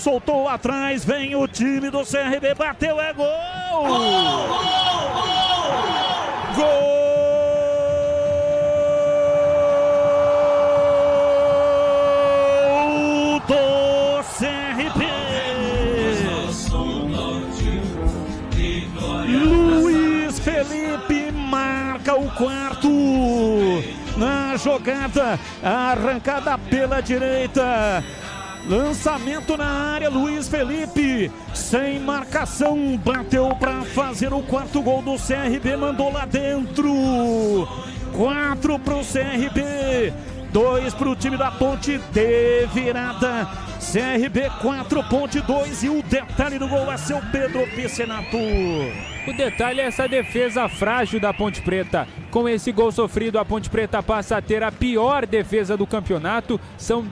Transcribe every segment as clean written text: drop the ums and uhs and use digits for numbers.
Soltou atrás, vem o time do CRB, bateu, é gol! Gol do CRB! Luiz Felipe marca o quarto na jogada, arrancada pela direita. Lançamento na área, Luiz Felipe, sem marcação, bateu para fazer o quarto gol do CRB, mandou lá dentro. 4 para o CRB, 2 para o time da Ponte de virada. CRB 4, Ponte 2, e o detalhe do gol é seu Pedro Piscinato. O detalhe é essa defesa frágil da Ponte Preta. Com esse gol sofrido, a Ponte Preta passa a ter a pior defesa do campeonato. São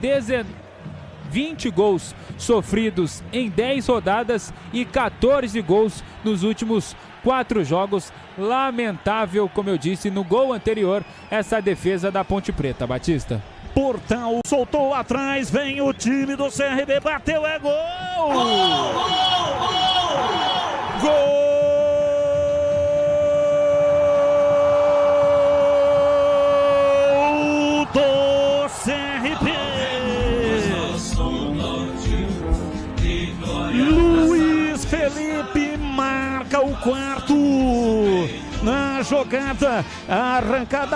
20 gols sofridos em 10 rodadas e 14 gols nos últimos 4 jogos. Lamentável, como eu disse no gol anterior, essa defesa da Ponte Preta. Batista. Portal soltou atrás, vem o time do CRB, bateu, é gol! Gol do CRB! Luiz Felipe marca o quarto na jogada, arrancada